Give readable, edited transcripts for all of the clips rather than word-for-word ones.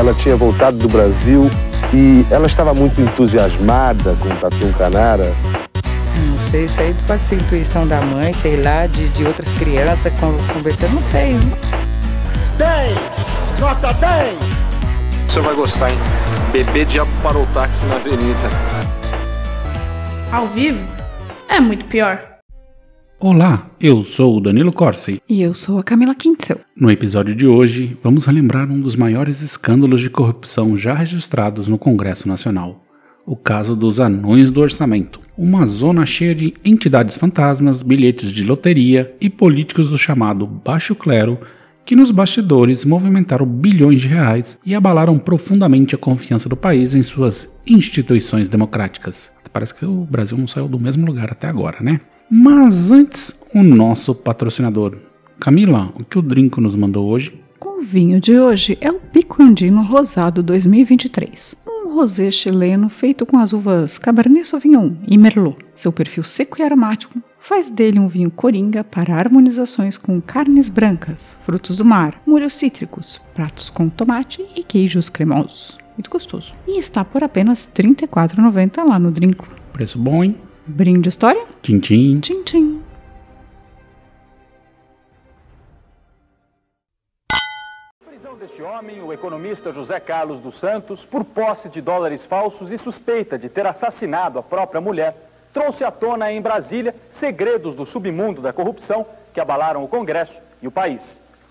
ela tinha voltado do Brasil e ela estava muito entusiasmada com o Tatu Canara. Não sei, isso aí pode ser intuição da mãe, sei lá, de outras crianças conversando, não sei. 10! Nota 10! Você vai gostar, hein? Bebê diabo parou o táxi na avenida. Ao vivo é muito pior. Olá, eu sou o Danilo Corsi. E eu sou a Camila Kintzel. No episódio de hoje, vamos relembrar um dos maiores escândalos de corrupção já registrados no Congresso Nacional. O caso dos anões do orçamento. Uma zona cheia de entidades fantasmas, bilhetes de loteria e políticos do chamado baixo clero que nos bastidores movimentaram bilhões de reais e abalaram profundamente a confiança do país em suas instituições democráticas. Parece que o Brasil não saiu do mesmo lugar até agora, né? Mas antes, o nosso patrocinador. Camila, o que o Drinco nos mandou hoje? O vinho de hoje é o Pico Andino Rosado 2023. Um rosé chileno feito com as uvas Cabernet Sauvignon e Merlot. Seu perfil seco e aromático faz dele um vinho coringa para harmonizações com carnes brancas, frutos do mar, molhos cítricos, pratos com tomate e queijos cremosos. Muito gostoso. E está por apenas R$ 34,90 lá no Drinco. Preço bom, hein? Brinde história? Tchim, tchim. Tchim, tchim. A prisão deste homem, o economista José Carlos dos Santos, por posse de dólares falsos e suspeita de ter assassinado a própria mulher, trouxe à tona em Brasília segredos do submundo da corrupção que abalaram o Congresso e o país.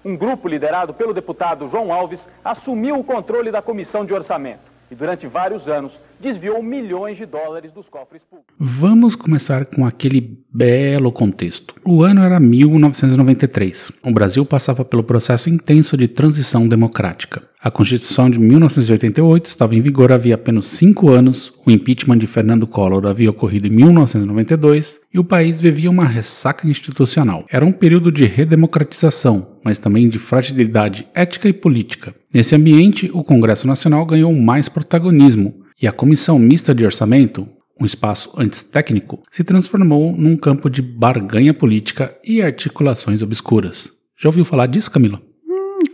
Um grupo liderado pelo deputado João Alves assumiu o controle da Comissão de Orçamento e durante vários anos desviou milhões de dólares dos cofres públicos. Vamos começar com aquele belo contexto. O ano era 1993. O Brasil passava pelo processo intenso de transição democrática. A Constituição de 1988 estava em vigor havia apenas 5 anos, o impeachment de Fernando Collor havia ocorrido em 1992 e o país vivia uma ressaca institucional. Era um período de redemocratização, mas também de fragilidade ética e política. Nesse ambiente, o Congresso Nacional ganhou mais protagonismo e a Comissão Mista de Orçamento, um espaço antes técnico, se transformou num campo de barganha política e articulações obscuras. Já ouviu falar disso, Camila?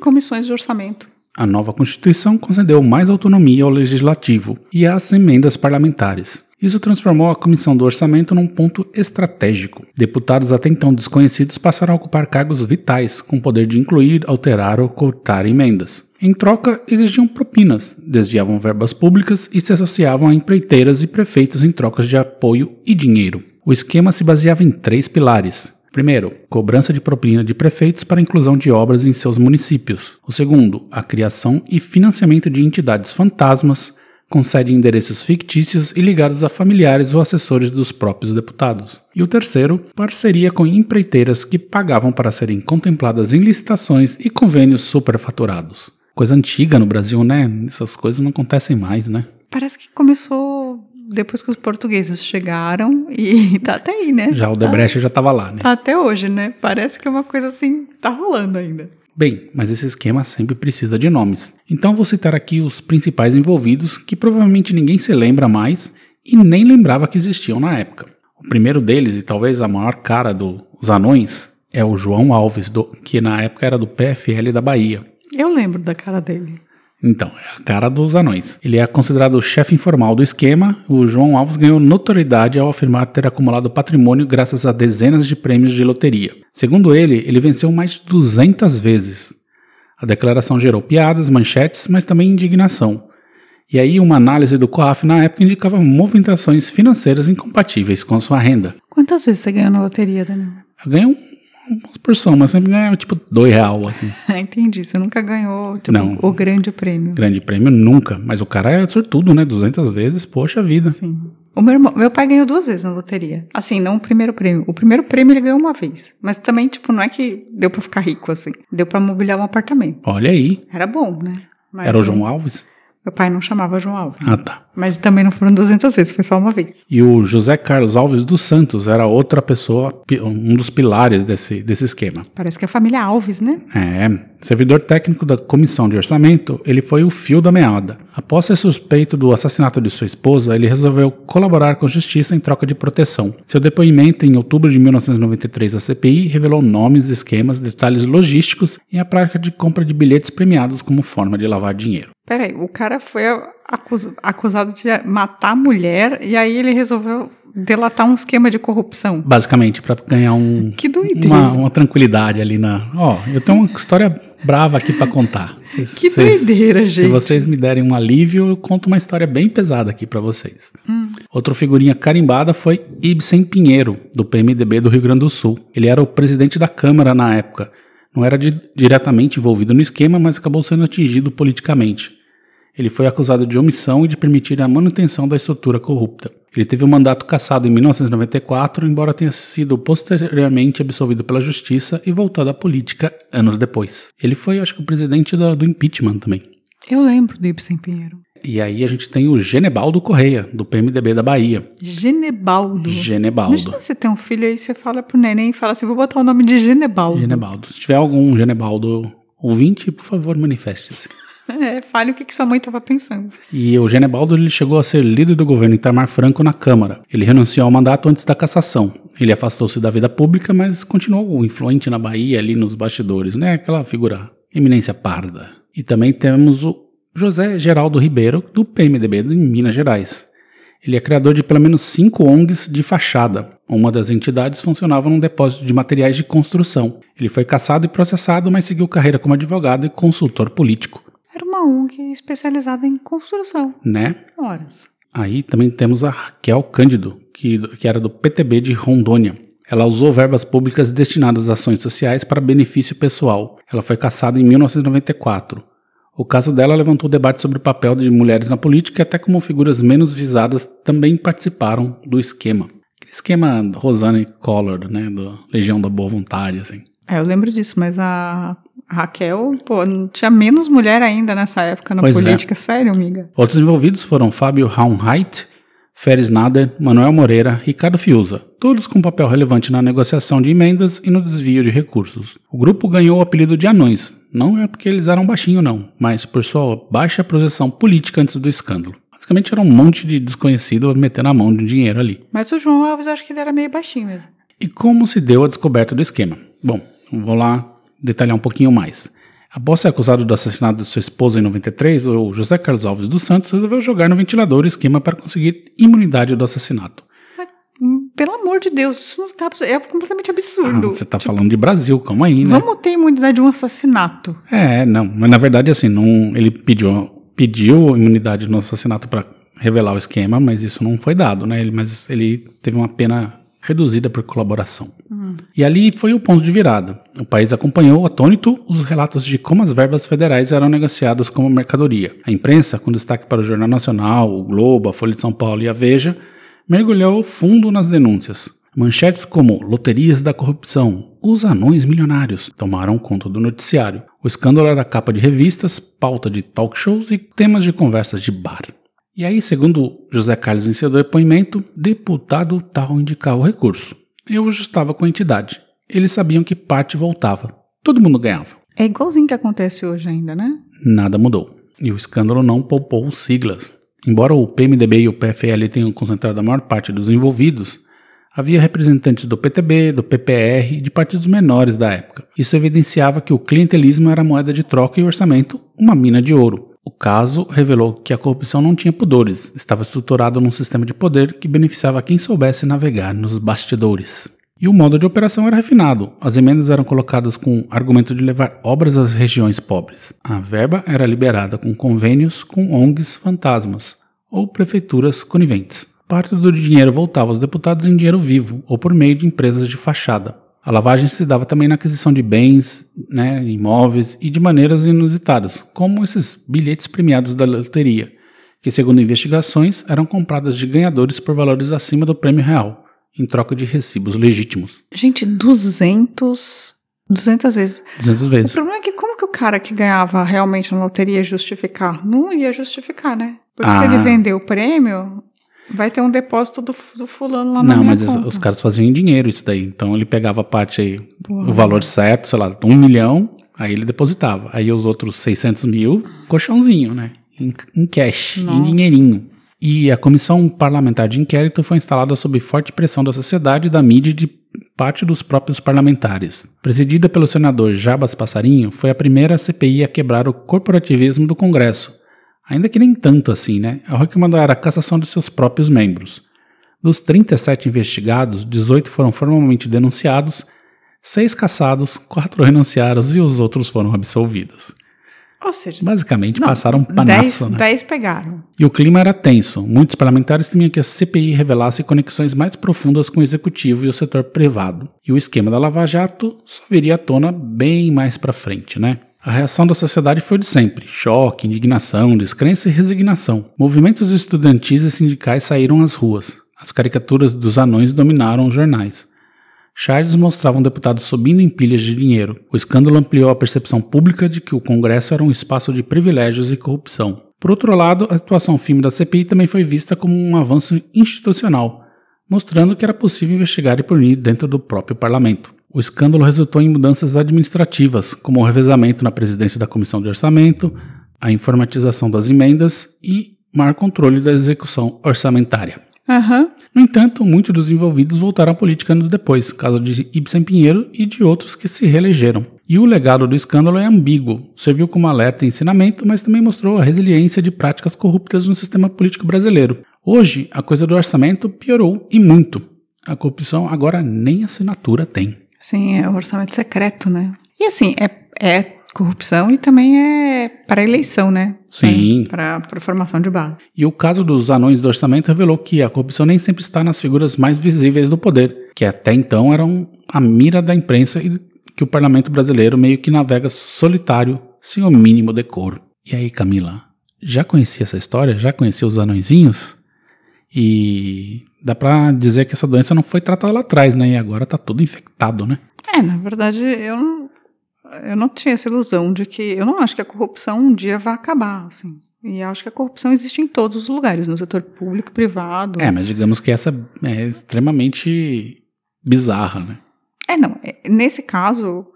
Comissões de orçamento. A nova Constituição concedeu mais autonomia ao Legislativo e às emendas parlamentares. Isso transformou a Comissão do Orçamento num ponto estratégico. Deputados até então desconhecidos passaram a ocupar cargos vitais, com poder de incluir, alterar ou cortar emendas. Em troca, exigiam propinas, desviavam verbas públicas e se associavam a empreiteiras e prefeitos em trocas de apoio e dinheiro. O esquema se baseava em 3 pilares. Primeiro, cobrança de propina de prefeitos para inclusão de obras em seus municípios. O segundo, a criação e financiamento de entidades fantasmas, com sede em endereços fictícios e ligados a familiares ou assessores dos próprios deputados. E o terceiro, parceria com empreiteiras que pagavam para serem contempladas em licitações e convênios superfaturados. Coisa antiga no Brasil, né? Essas coisas não acontecem mais, né? Parece que começou depois que os portugueses chegaram e tá até aí, né? Já o Odebrecht já tava lá, né? Tá até hoje, né? Parece que é uma coisa assim, tá rolando ainda. Bem, mas esse esquema sempre precisa de nomes. Então vou citar aqui os principais envolvidos, que provavelmente ninguém se lembra mais e nem lembrava que existiam na época. O primeiro deles, e talvez a maior cara dos anões, é o João Alves, que na época era do PFL da Bahia. Eu lembro da cara dele. Então, é a cara dos anões. Ele é considerado o chefe informal do esquema. O João Alves ganhou notoriedade ao afirmar ter acumulado patrimônio graças a dezenas de prêmios de loteria. Segundo ele venceu mais de 200 vezes. A declaração gerou piadas, manchetes, mas também indignação. E aí uma análise do COAF na época indicava movimentações financeiras incompatíveis com sua renda. Quantas vezes você ganhou na loteria, Daniel? Eu ganhei uma porção, mas sempre ganhava tipo R$2, assim. Entendi, você nunca ganhou tipo, Não. O grande prêmio. Grande prêmio nunca, mas o cara é sortudo, né? 200 vezes, poxa vida. Sim. Meu pai ganhou 2 vezes na loteria. Assim, não o primeiro prêmio. O primeiro prêmio ele ganhou 1 vez. Mas também, tipo, não é que deu pra ficar rico, assim. Deu pra mobiliar um apartamento. Olha aí. Era bom, né? Mas, era o João Alves? Meu pai não chamava João Alves. Ah, tá. Mas também não foram 200 vezes, foi só uma vez. E o José Carlos Alves dos Santos era outra pessoa, um dos pilares desse esquema. Parece que é a família Alves, né? Servidor técnico da Comissão de Orçamento, ele foi o fio da meada. Após ser suspeito do assassinato de sua esposa, ele resolveu colaborar com a justiça em troca de proteção. Seu depoimento em outubro de 1993 à CPI revelou nomes, esquemas, detalhes logísticos e a prática de compra de bilhetes premiados como forma de lavar dinheiro. Peraí, o cara foi acusado de matar a mulher e aí ele resolveu delatar um esquema de corrupção. Basicamente, para ganhar que doideira. Uma tranquilidade ali na... eu tenho uma história brava aqui para contar. Que doideira, gente. Se vocês me derem um alívio, eu conto uma história bem pesada aqui para vocês. Outra figurinha carimbada foi Ibsen Pinheiro, do PMDB do Rio Grande do Sul. Ele era o presidente da Câmara na época. Não era diretamente envolvido no esquema, mas acabou sendo atingido politicamente. Ele foi acusado de omissão e de permitir a manutenção da estrutura corrupta. Ele teve o mandato cassado em 1994, embora tenha sido posteriormente absolvido pela justiça e voltado à política anos depois. Ele foi, acho que, o presidente do impeachment também. Eu lembro do Ibsen Pinheiro. E aí a gente tem o Genebaldo Correia, do PMDB da Bahia. Genebaldo. Imagina você tem um filho aí, você fala pro neném e fala assim, vou botar o nome de Genebaldo. Se tiver algum Genebaldo ouvinte, por favor, manifeste-se. Fale o que sua mãe estava pensando. E o Genebaldo ele chegou a ser líder do governo Itamar Franco na Câmara. Ele renunciou ao mandato antes da cassação. Ele afastou-se da vida pública, mas continuou influente na Bahia, ali nos bastidores, né? Aquela figura eminência parda. E também temos o José Geraldo Ribeiro, do PMDB de Minas Gerais. Ele é criador de pelo menos 5 ONGs de fachada. Uma das entidades funcionava num depósito de materiais de construção. Ele foi cassado e processado, mas seguiu carreira como advogado e consultor político. Era uma ONG especializada em construção. Né? Horas. Aí também temos a Raquel Cândido, que era do PTB de Rondônia. Ela usou verbas públicas destinadas a ações sociais para benefício pessoal. Ela foi cassada em 1994. O caso dela levantou debate sobre o papel de mulheres na política e até como figuras menos visadas também participaram do esquema. Aquele esquema Rosane Collor, né, da Legião da Boa Vontade, assim. Eu lembro disso, mas a Raquel, não tinha menos mulher ainda nessa época na política, sério, amiga. Outros envolvidos foram Fábio Raunheit, Feres Nader, Manuel Moreira, Ricardo Fiuza, todos com papel relevante na negociação de emendas e no desvio de recursos. O grupo ganhou o apelido de Anões, não é porque eles eram baixinhos não, mas por sua baixa projeção política antes do escândalo. Basicamente era um monte de desconhecido metendo a mão de dinheiro ali. Mas o João Alves, acho que ele era meio baixinho mesmo. E como se deu a descoberta do esquema? Bom, vou lá detalhar um pouquinho mais. Após ser acusado do assassinato de sua esposa em 93, o José Carlos Alves dos Santos resolveu jogar no ventilador o esquema para conseguir imunidade do assassinato. Pelo amor de Deus, isso não tá, é completamente absurdo. Você tá falando de Brasil, calma aí, né? Vamos ter imunidade de um assassinato. Não, mas na verdade assim, ele pediu imunidade no assassinato para revelar o esquema, mas isso não foi dado, né? Mas ele teve uma pena reduzida por colaboração. E ali foi o ponto de virada. O país acompanhou atônito os relatos de como as verbas federais eram negociadas como mercadoria. A imprensa, com destaque para o Jornal Nacional, o Globo, a Folha de São Paulo e a Veja, mergulhou fundo nas denúncias. Manchetes como loterias da corrupção, os anões milionários tomaram conta do noticiário. O escândalo era capa de revistas, pauta de talk shows e temas de conversas de bar. E aí, segundo José Carlos em seu depoimento, deputado tal indicava o recurso. Eu ajustava com a entidade. Eles sabiam que parte voltava. Todo mundo ganhava. É igualzinho que acontece hoje ainda, né? Nada mudou. E o escândalo não poupou siglas. Embora o PMDB e o PFL tenham concentrado a maior parte dos envolvidos, havia representantes do PTB, do PPR e de partidos menores da época. Isso evidenciava que o clientelismo era a moeda de troca e o orçamento uma mina de ouro. O caso revelou que a corrupção não tinha pudores, estava estruturado num sistema de poder que beneficiava quem soubesse navegar nos bastidores. E o modo de operação era refinado. As emendas eram colocadas com o argumento de levar obras às regiões pobres. A verba era liberada com convênios com ONGs fantasmas ou prefeituras coniventes. Parte do dinheiro voltava aos deputados em dinheiro vivo ou por meio de empresas de fachada. A lavagem se dava também na aquisição de bens, imóveis e de maneiras inusitadas, como esses bilhetes premiados da loteria, que, segundo investigações, eram compradas de ganhadores por valores acima do prêmio real, em troca de recibos legítimos. Gente, 200 vezes. 200 vezes. O problema é que como que o cara que ganhava realmente na loteria ia justificar? Não ia justificar, né? Porque se ele vender o prêmio, vai ter um depósito do fulano lá na Não, minha mas conta. os caras faziam em dinheiro isso daí. Então ele pegava a parte aí, o valor certo, sei lá, 1 milhão, aí ele depositava. Aí os outros 600 mil, colchãozinho, né? Em cash, em dinheirinho. E a comissão parlamentar de inquérito foi instalada sob forte pressão da sociedade, da mídia e de parte dos próprios parlamentares. Presidida pelo senador Jarbas Passarinho, foi a primeira CPI a quebrar o corporativismo do Congresso. Ainda que nem tanto assim, né? Ao recomendar a cassação de seus próprios membros. Dos 37 investigados, 18 foram formalmente denunciados, 6 cassados, 4 renunciaram e os outros foram absolvidos. Ou seja, basicamente passaram um panaço, 10 pegaram. E o clima era tenso. Muitos parlamentares temiam que a CPI revelasse conexões mais profundas com o executivo e o setor privado. E o esquema da Lava Jato só viria à tona bem mais pra frente, né? A reação da sociedade foi de sempre: choque, indignação, descrença e resignação. Movimentos estudantis e sindicais saíram às ruas. As caricaturas dos anões dominaram os jornais. Charges mostravam deputados subindo em pilhas de dinheiro. O escândalo ampliou a percepção pública de que o Congresso era um espaço de privilégios e corrupção. Por outro lado, a atuação firme da CPI também foi vista como um avanço institucional, mostrando que era possível investigar e punir dentro do próprio parlamento. O escândalo resultou em mudanças administrativas, como o revezamento na presidência da Comissão de Orçamento, a informatização das emendas e maior controle da execução orçamentária. No entanto, muitos dos envolvidos voltaram à política anos depois, caso de Ibsen Pinheiro e de outros que se reelegeram. E o legado do escândalo é ambíguo, serviu como alerta e ensinamento, mas também mostrou a resiliência de práticas corruptas no sistema político brasileiro. Hoje, a coisa do orçamento piorou e muito. A corrupção agora nem assinatura tem. Sim, é o orçamento secreto, né? E assim, é corrupção e também é para eleição, né? Sim. Para formação de base. E o caso dos anões do orçamento revelou que a corrupção nem sempre está nas figuras mais visíveis do poder, que até então eram a mira da imprensa e que o parlamento brasileiro meio que navega solitário, sem o mínimo decoro. E aí, Camila, já conhecia essa história? Já conhecia os anõezinhos? E dá pra dizer que essa doença não foi tratada lá atrás, né? E agora tá tudo infectado, né? Na verdade, eu não tinha essa ilusão de que... Eu não acho que a corrupção um dia vai acabar, assim. E acho que a corrupção existe em todos os lugares, no setor público, privado. Mas digamos que essa é extremamente bizarra, né? Nesse caso...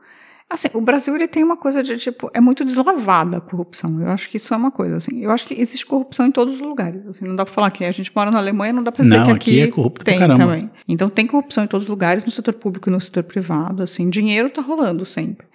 Assim, o Brasil, ele tem uma coisa de, tipo... É muito deslavada a corrupção. Eu acho que isso é uma coisa, assim. Eu acho que existe corrupção em todos os lugares. Assim, não dá pra falar que a gente mora na Alemanha, não dá pra dizer que aqui é corrupto tem pra caramba. Também. Então, tem corrupção em todos os lugares, no setor público e no setor privado, assim. Dinheiro tá rolando sempre.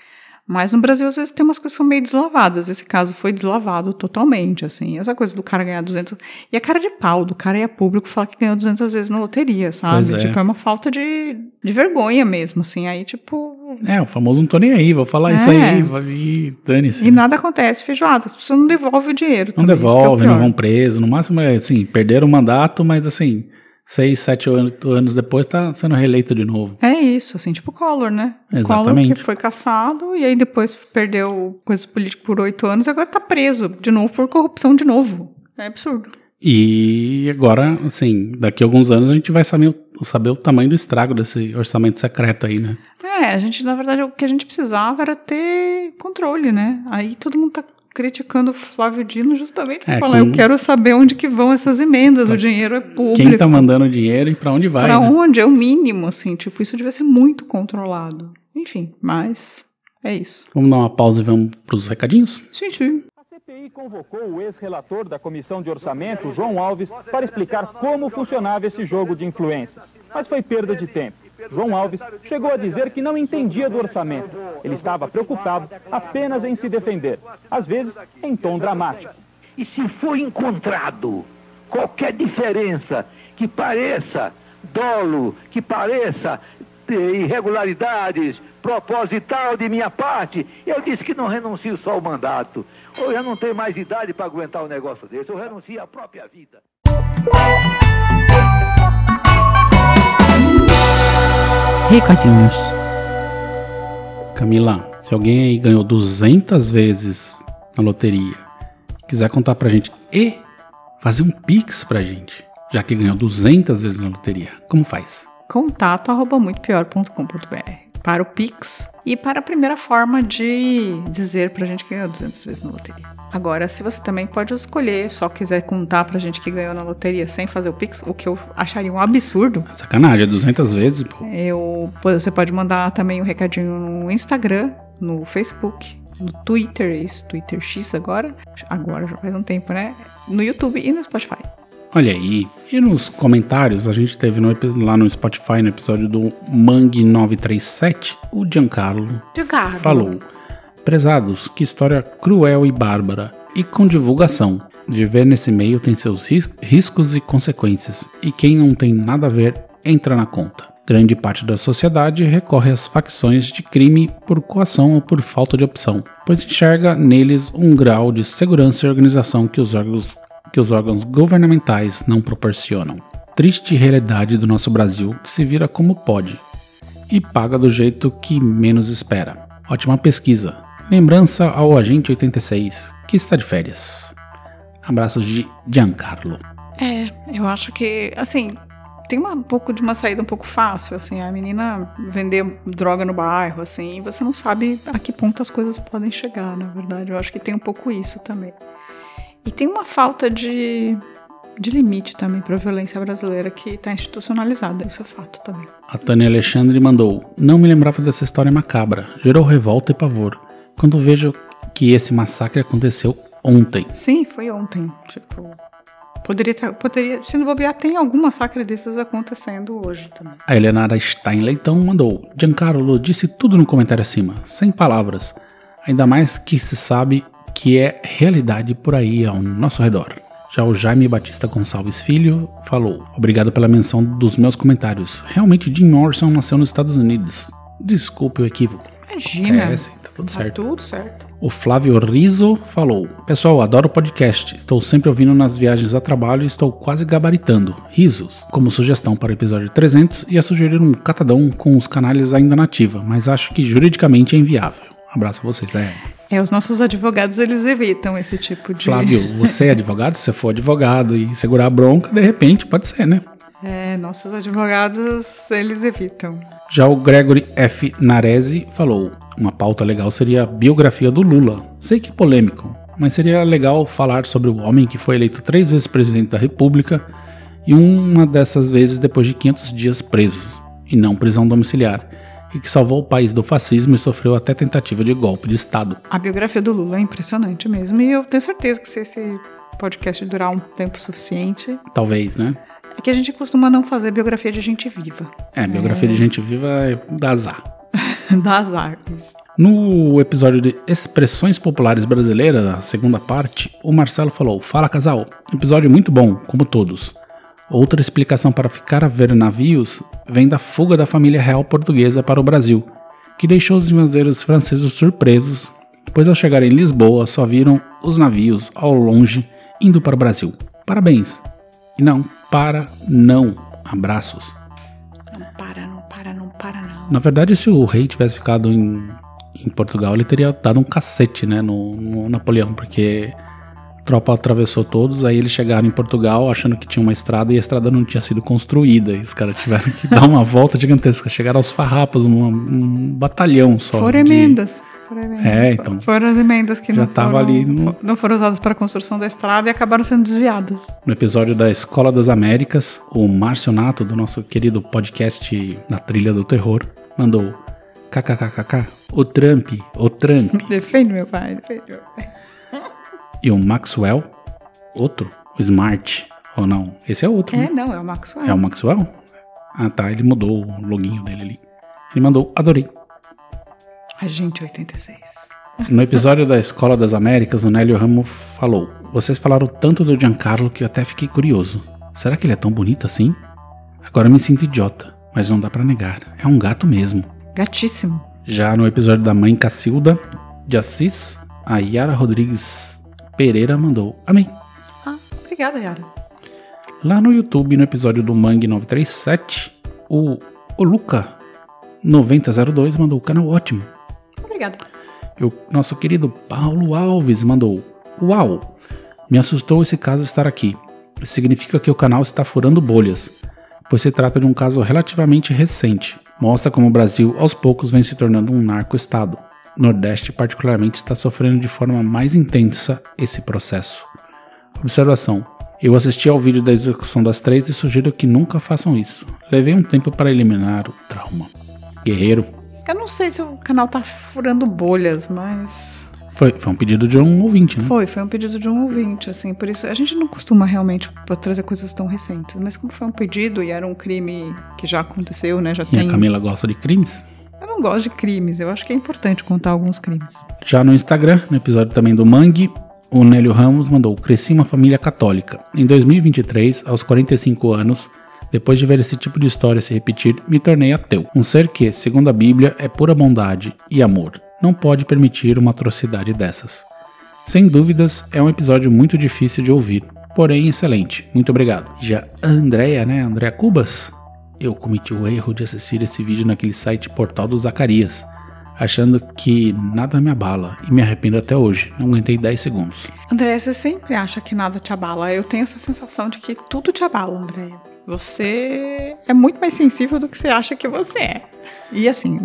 Mas no Brasil, às vezes, tem umas coisas que são meio deslavadas. Esse caso foi deslavado totalmente, assim. Essa coisa do cara ganhar 200... E a cara de pau do cara ir a público falar que ganhou 200 vezes na loteria, sabe? Tipo, é uma falta de vergonha mesmo, assim. Aí, tipo... O famoso não tô nem aí, vou falar isso aí, e dane-se. E nada acontece, feijoada. As pessoas não devolvem o dinheiro. Não devolvem, não vão preso. No máximo, assim, perderam o mandato, mas assim... 6, 7, 8 anos depois tá sendo reeleito de novo. É isso, assim, tipo o Collor, né? Exatamente. Collor que foi cassado e aí depois perdeu coisas políticas por 8 anos e agora tá preso de novo por corrupção de novo. É absurdo. E agora, assim, daqui a alguns anos a gente vai saber o tamanho do estrago desse orçamento secreto aí, né? A gente, na verdade, o que a gente precisava era ter controle, né? Aí todo mundo tá criticando o Flávio Dino justamente por falar, eu quero saber onde que vão essas emendas, o dinheiro é público. Quem tá mandando o dinheiro e pra onde vai, Pra onde? É o mínimo, assim, tipo, isso devia ser muito controlado. Enfim, mas é isso. Vamos dar uma pausa e vamos pros recadinhos? Sim. A CPI convocou o ex-relator da Comissão de Orçamento, João Alves, para explicar como funcionava esse jogo de influências. Mas foi perda de tempo. João Alves chegou a dizer que não entendia do orçamento. Ele estava preocupado apenas em se defender, às vezes em tom dramático. E se for encontrado qualquer diferença que pareça dolo, que pareça irregularidades, proposital de minha parte, eu disse que não renuncio só ao mandato. Ou eu não tenho mais idade para aguentar um negócio desse, eu renuncio à própria vida. Recadinhos. Camila, se alguém aí ganhou 200 vezes na loteria, quiser contar pra gente e fazer um pix pra gente, já que ganhou 200 vezes na loteria, como faz? contato@muitopior.com.br. para o Pix e para a primeira forma de dizer pra gente que ganhou 200 vezes na loteria. Agora, se você também pode escolher, só quiser contar pra gente que ganhou na loteria sem fazer o Pix, o que eu acharia um absurdo. Sacanagem, é 200 vezes, pô. Você pode mandar também um recadinho no Instagram, no Facebook, no Twitter, Twitter X agora já faz um tempo, né? No YouTube e no Spotify. Olha aí, e nos comentários, a gente teve lá no Spotify, no episódio do Mangue 937, o Giancarlo falou: prezados, que história cruel e bárbara, e com divulgação. Viver nesse meio tem seus riscos e consequências, e quem não tem nada a ver, entra na conta. Grande parte da sociedade recorre às facções de crime por coação ou por falta de opção, pois enxerga neles um grau de segurança e organização que os órgãos governamentais não proporcionam. Triste realidade do nosso Brasil, que se vira como pode e paga do jeito que menos espera. Ótima pesquisa. Lembrança ao agente 86, que está de férias. Abraços de Giancarlo. Eu acho que, assim, tem um pouco de uma saída um pouco fácil, assim, a menina vender droga no bairro, assim, e você não sabe a que ponto as coisas podem chegar, na verdade. Eu acho que tem um pouco isso também. E tem uma falta de limite também para a violência brasileira que está institucionalizada, isso é fato também. A Tânia Alexandre mandou: não me lembrava dessa história macabra, gerou revolta e pavor, quando vejo que esse massacre aconteceu ontem. Sim, foi ontem, tipo... Poderia, se não bobear, tem algum massacre desses acontecendo hoje também. A Helenara Stein Leitão mandou: Giancarlo disse tudo no comentário acima, sem palavras, ainda mais que se sabe que é realidade por aí ao nosso redor. Já o Jaime Batista Gonçalves Filho falou: obrigado pela menção dos meus comentários. Realmente Jim Morrison nasceu nos Estados Unidos. Desculpe o equívoco. Imagina. Sim, tá tudo certo. Tá tudo certo. O Flávio Rizzo falou: pessoal, adoro o podcast. Estou sempre ouvindo nas viagens a trabalho e estou quase gabaritando. Risos. Como sugestão para o episódio 300, ia sugerir um catadão com os canais ainda na ativa, mas acho que juridicamente é inviável. Abraço a vocês. Os nossos advogados, eles evitam esse tipo de... Flávio, você é advogado? Se você for advogado e segurar a bronca, de repente, pode ser, né? Nossos advogados, eles evitam. Já o Gregory F. Naresi falou: uma pauta legal seria a biografia do Lula. Sei que é polêmico, mas seria legal falar sobre o homem que foi eleito 3 vezes presidente da República e uma dessas vezes depois de 500 dias presos, e não prisão domiciliar, e que salvou o país do fascismo e sofreu até tentativa de golpe de Estado. A biografia do Lula é impressionante mesmo, e eu tenho certeza que se esse podcast durar um tempo suficiente... Talvez, né? É que a gente costuma não fazer biografia de gente viva. Biografia de gente viva dá azar. Dá azar, isso. No episódio de Expressões Populares Brasileiras, a segunda parte, o Marcelo falou: fala casal, episódio muito bom, como todos. Outra explicação para ficar a ver navios vem da fuga da família real portuguesa para o Brasil, que deixou os invasores franceses surpresos, pois ao chegar em Lisboa só viram os navios ao longe indo para o Brasil. Parabéns! E não. Abraços. Não para. Na verdade, se o rei tivesse ficado em Portugal, ele teria dado um cacete, né, no Napoleão, porque a tropa atravessou todos, aí eles chegaram em Portugal achando que tinha uma estrada e a estrada não tinha sido construída, e os caras tiveram que dar uma volta gigantesca, chegaram aos farrapos, um batalhão só. Foram emendas. Então. Foram as emendas que não foram usadas para a construção da estrada e acabaram sendo desviadas. No episódio da Escola das Américas, o Márcio Nato, do nosso querido podcast Na Trilha do Terror, mandou: kkkk, o Trump. Defende meu pai. E o Maxwell, outro, o Smart, ou não? Esse é outro, né? Não, é o Maxwell. É o Maxwell? Ah, tá, ele mudou o loginho dele ali. Ele mandou: adorei. Agente 86. No episódio da Escola das Américas, o Nélio Ramos falou: vocês falaram tanto do Giancarlo que eu até fiquei curioso. Será que ele é tão bonito assim? Agora eu me sinto idiota, mas não dá pra negar. É um gato mesmo. Gatíssimo. Já no episódio da mãe Cacilda de Assis, a Yara Rodrigues Pereira mandou: amém. Obrigada, Yara. Lá no YouTube, no episódio do Mangue 937, o Luca 9002 mandou: canal ótimo. Obrigada. E o nosso querido Paulo Alves mandou: uau, me assustou esse caso estar aqui. Significa que o canal está furando bolhas, pois se trata de um caso relativamente recente. Mostra como o Brasil, aos poucos, vem se tornando um narco-estado. O Nordeste, particularmente, está sofrendo de forma mais intensa esse processo. Observação. Eu assisti ao vídeo da execução das 3 e sugiro que nunca façam isso. Levei um tempo para eliminar o trauma. Guerreiro. Eu não sei se o canal tá furando bolhas, mas... Foi um pedido de um ouvinte, né? Foi um pedido de um ouvinte, assim, por isso a gente não costuma realmente trazer coisas tão recentes, mas como foi um pedido e era um crime que já aconteceu, né, já tem... E a Camila gosta de crimes? Eu não gosto de crimes, eu acho que é importante contar alguns crimes. Já no Instagram, no episódio também do Mangue, o Nélio Ramos mandou: cresci em uma família católica. Em 2023, aos 45 anos, depois de ver esse tipo de história se repetir, me tornei ateu. Um ser que, segundo a Bíblia, é pura bondade e amor. Não pode permitir uma atrocidade dessas. Sem dúvidas, é um episódio muito difícil de ouvir, porém excelente. Muito obrigado. Já a Andrea, né? Andrea Cubas? Eu cometi o erro de assistir esse vídeo naquele site Portal do Zacarias, achando que nada me abala, e me arrependo até hoje. Não aguentei 10 segundos. Andréia, você sempre acha que nada te abala. Eu tenho essa sensação de que tudo te abala, Andréia. Você é muito mais sensível do que você acha que você é. E assim,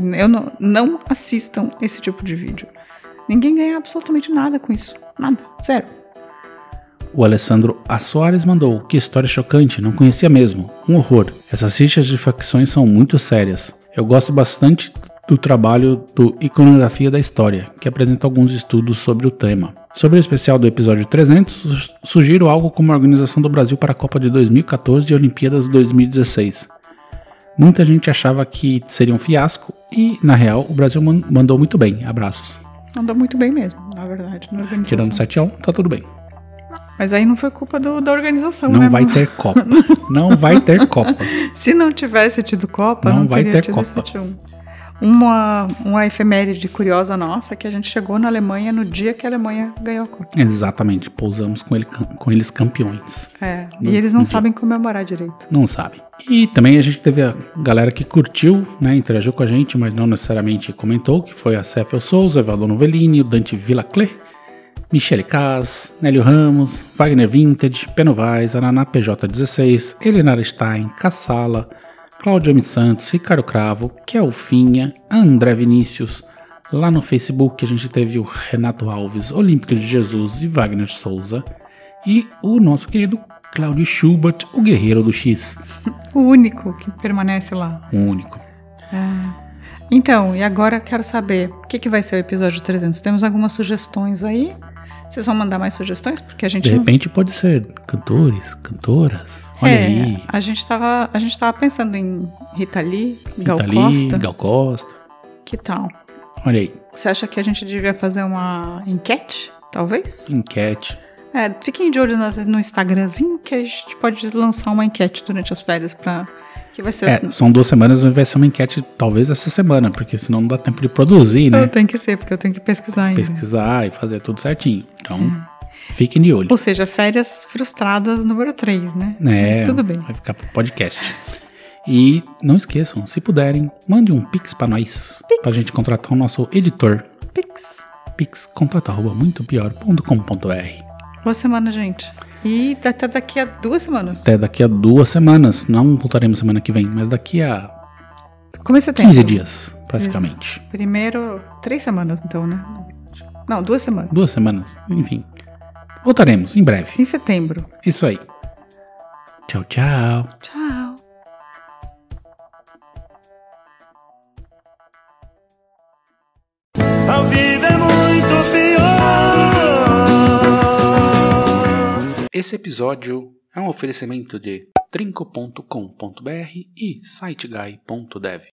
não assistam esse tipo de vídeo. Ninguém ganha absolutamente nada com isso. Nada. Zero. O Alessandro A. Soares mandou: que história chocante, não conhecia mesmo. Um horror. Essas rixas de facções são muito sérias. Eu gosto bastante do trabalho do Iconografia da História, que apresenta alguns estudos sobre o tema. Sobre o especial do episódio 300, sugiro algo como a organização do Brasil para a Copa de 2014 e Olimpíadas 2016. Muita gente achava que seria um fiasco e, na real, o Brasil mandou muito bem. Abraços. Mandou muito bem mesmo, na verdade. Na organização. Tirando 7-1, tá tudo bem. Mas aí não foi culpa da organização, não, né? Não vai ter Copa. Não vai ter Copa. Se não tivesse tido Copa, não vai ter Copa. 7-1. Uma efeméride curiosa nossa é que a gente chegou na Alemanha no dia que a Alemanha ganhou a Copa. Exatamente, pousamos com eles campeões. E eles não sabem comemorar direito. Não sabem. E também a gente teve a galera que curtiu, né, interagiu com a gente, mas não necessariamente comentou, que foi a Céfel Souza, Evaldo Novellini, o Dante Villaclé, Michele Kaz, Nélio Ramos, Wagner Vintage, Penovais, Ananá PJ16, Elenara Stein, Cassala, Cláudio M. Santos, Ricardo Cravo, Kelfinha, André Vinícius. Lá no Facebook a gente teve o Renato Alves, Olímpico de Jesus e Wagner Souza. E o nosso querido Cláudio Schubert, o Guerreiro do X. O único que permanece lá. O único. Então, e agora quero saber, o que vai ser o episódio 300? Temos algumas sugestões aí? Vocês vão mandar mais sugestões? Porque a gente de repente pode ser cantores, cantoras. Olha aí. A gente tava pensando em Rita Lee, Gal Costa. Que tal? Olha aí. Você acha que a gente devia fazer uma enquete, talvez? Enquete. Fiquem de olho no Instagramzinho, que a gente pode lançar uma enquete durante as férias pra... Que vai ser assim. São 2 semanas, vai ser uma enquete talvez essa semana, porque senão não dá tempo de produzir, né? Tem que ser, porque eu tenho que pesquisar ainda. Pesquisar e fazer tudo certinho. Então, fiquem de olho. Ou seja, férias frustradas número 3, né? Mas tudo bem. Vai ficar pro podcast. E não esqueçam, se puderem, mande um Pix pra nós. Pra gente contratar o nosso editor. Pix, contato@muitopior.com.br. Boa semana, gente. E até daqui a 2 semanas. Até daqui a 2 semanas. Não voltaremos semana que vem, mas daqui a... Começo de 15 dias, praticamente. Primeiro, 3 semanas, então, né? Não, 2 semanas. 2 semanas, enfim. Voltaremos em breve. Em setembro. Isso aí. Tchau, tchau. Tchau. A vida é muito pior. Esse episódio é um oferecimento de trinco.com.br e siteguy.dev.